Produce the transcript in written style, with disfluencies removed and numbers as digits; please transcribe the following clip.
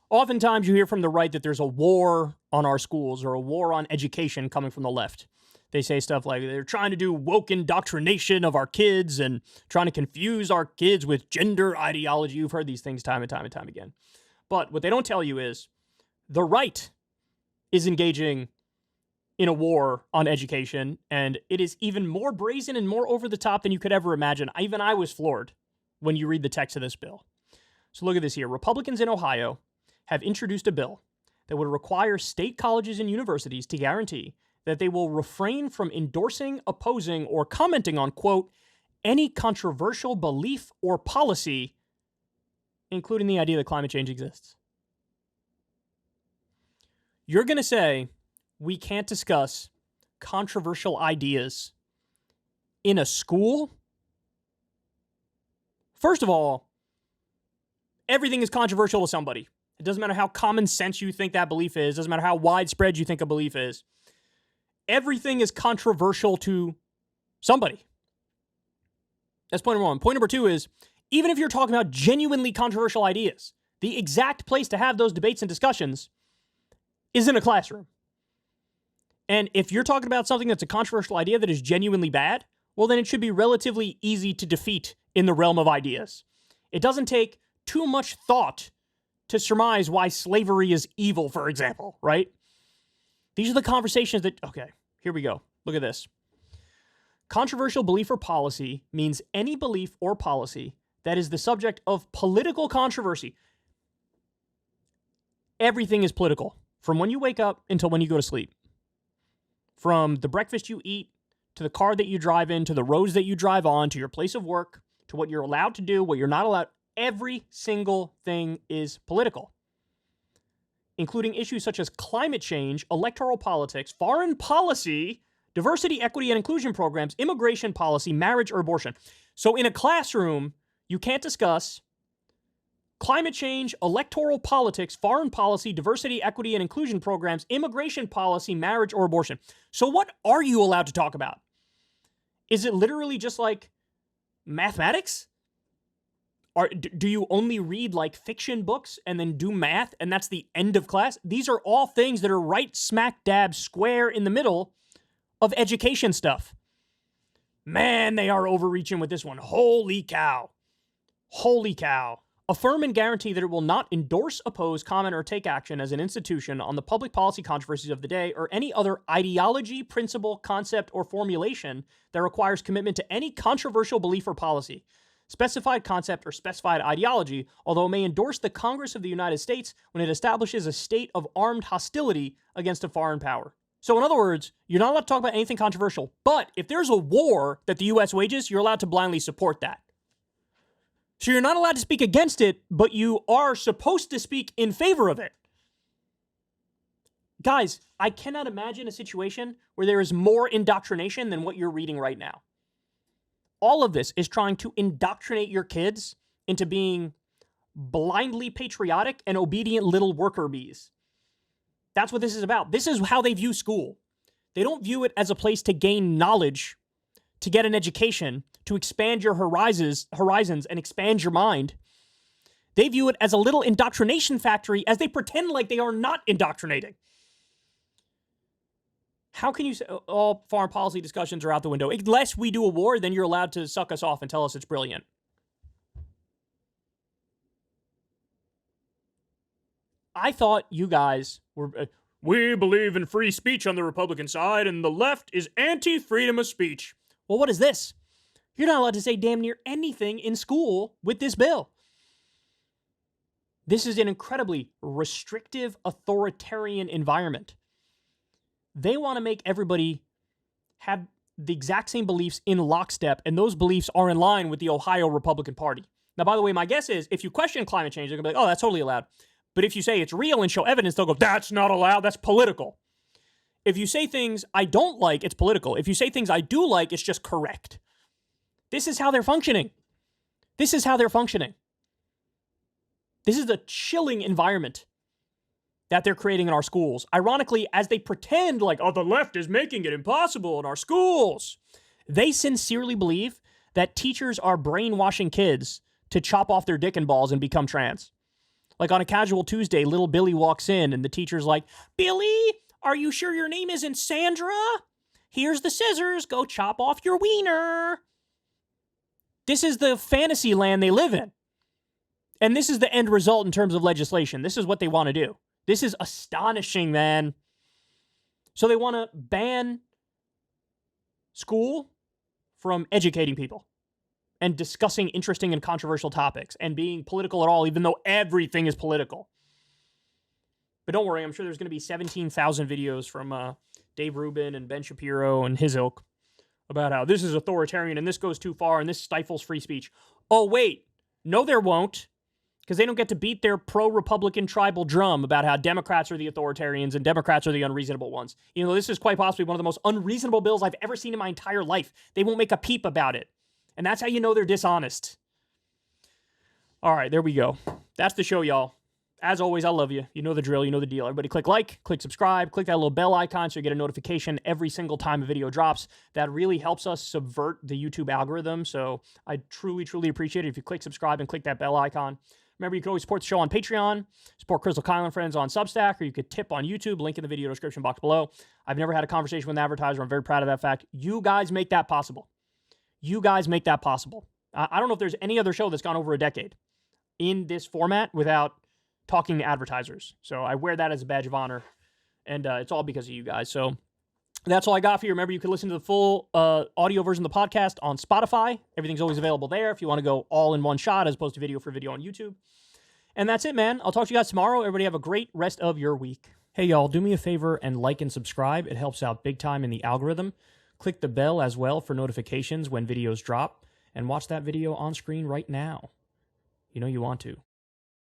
Oftentimes you hear from the right that there's a war on our schools or a war on education coming from the left. They say stuff like they're trying to do woke indoctrination of our kids and trying to confuse our kids with gender ideology. You've heard these things time and time and time again. But what they don't tell you is the right is engaging in a war on education, and it is even more brazen and more over the top than you could ever imagine. Even I was floored when you read the text of this bill. So look at this here. Republicans in Ohio have introduced a bill that would require state colleges and universities to guarantee that they will refrain from endorsing, opposing, or commenting on, quote, any controversial belief or policy, including the idea that climate change exists. You're going to say we can't discuss controversial ideas in a school? First of all, everything is controversial to somebody. It doesn't matter how common sense you think that belief is. It doesn't matter how widespread you think a belief is. Everything is controversial to somebody. That's point number one. Point number two is, even if you're talking about genuinely controversial ideas, the exact place to have those debates and discussions is in a classroom. And if you're talking about something that's a controversial idea that is genuinely bad, well, then it should be relatively easy to defeat in the realm of ideas. It doesn't take too much thought to surmise why slavery is evil, for example, right? These are the conversations that, okay, here we go. Look at this. Controversial belief or policy means any belief or policy that is the subject of political controversy. Everything is political, from when you wake up until when you go to sleep. From the breakfast you eat, to the car that you drive in, to the roads that you drive on, to your place of work, to what you're allowed to do, what you're not allowed. Every single thing is political, including issues such as climate change, electoral politics, foreign policy, diversity, equity, and inclusion programs, immigration policy, marriage, or abortion. So in a classroom, you can't discuss climate change, electoral politics, foreign policy, diversity, equity, and inclusion programs, immigration policy, marriage, or abortion. So what are you allowed to talk about? Is it literally just like mathematics? Or do you only read like fiction books and then do math and that's the end of class? These are all things that are right smack dab square in the middle of education stuff. Man, they are overreaching with this one. Holy cow. Holy cow. Affirm and guarantee that it will not endorse, oppose, comment, or take action as an institution on the public policy controversies of the day or any other ideology, principle, concept, or formulation that requires commitment to any controversial belief or policy, specified concept, or specified ideology, although it may endorse the Congress of the United States when it establishes a state of armed hostility against a foreign power. So in other words, you're not allowed to talk about anything controversial, but if there's a war that the U.S. wages, you're allowed to blindly support that. So you're not allowed to speak against it, but you are supposed to speak in favor of it. Guys, I cannot imagine a situation where there is more indoctrination than what you're reading right now. All of this is trying to indoctrinate your kids into being blindly patriotic and obedient little worker bees. That's what this is about. This is how they view school. They don't view it as a place to gain knowledge, to get an education, to expand your horizons and expand your mind. They view it as a little indoctrination factory as they pretend like they are not indoctrinating. How can you say all foreign policy discussions are out the window? Unless we do a war, then you're allowed to suck us off and tell us it's brilliant. I thought you guys were, we believe in free speech on the Republican side, and the left is anti-freedom of speech. Well, what is this? You're not allowed to say damn near anything in school with this bill. This is an incredibly restrictive, authoritarian environment. They want to make everybody have the exact same beliefs in lockstep, and those beliefs are in line with the Ohio Republican Party. Now, by the way, my guess is if you question climate change, they're going to be like, oh, that's totally allowed. But if you say it's real and show evidence, they'll go, that's not allowed, that's political. If you say things I don't like, it's political. If you say things I do like, it's just correct. This is how they're functioning. This is how they're functioning. This is a chilling environment that they're creating in our schools. Ironically, as they pretend like, oh, the left is making it impossible in our schools, they sincerely believe that teachers are brainwashing kids to chop off their dick and balls and become trans. Like on a casual Tuesday, little Billy walks in and the teacher's like, Billy, are you sure your name isn't Sandra? Here's the scissors. Go chop off your wiener. This is the fantasy land they live in. And this is the end result in terms of legislation. This is what they want to do. This is astonishing, man. So they want to ban school from educating people and discussing interesting and controversial topics and being political at all, even though everything is political. But don't worry, I'm sure there's going to be 17,000 videos from Dave Rubin and Ben Shapiro and his ilk about how this is authoritarian and this goes too far and this stifles free speech. Oh, wait. No, there won't. Because they don't get to beat their pro-Republican tribal drum about how Democrats are the authoritarians and Democrats are the unreasonable ones. You know, this is quite possibly one of the most unreasonable bills I've ever seen in my entire life. They won't make a peep about it. And that's how you know they're dishonest. All right, there we go. That's the show, y'all. As always, I love you. You know the drill. You know the deal. Everybody click like, click subscribe, click that little bell icon so you get a notification every single time a video drops. That really helps us subvert the YouTube algorithm. So I truly, truly appreciate it if you click subscribe and click that bell icon. Remember, you can always support the show on Patreon, support Crystal Kyle and Friends on Substack, or you could tip on YouTube, link in the video description box below. I've never had a conversation with an advertiser. I'm very proud of that fact. You guys make that possible. You guys make that possible. I don't know if there's any other show that's gone over a decade in this format without talking to advertisers. So I wear that as a badge of honor, and it's all because of you guys. So that's all I got for you. Remember, you can listen to the full audio version of the podcast on Spotify. Everything's always available there if you want to go all in one shot as opposed to video for video on YouTube. And that's it, man. I'll talk to you guys tomorrow. Everybody have a great rest of your week. Hey, y'all, do me a favor and like and subscribe. It helps out big time in the algorithm. Click the bell as well for notifications when videos drop. And watch that video on screen right now. You know you want to.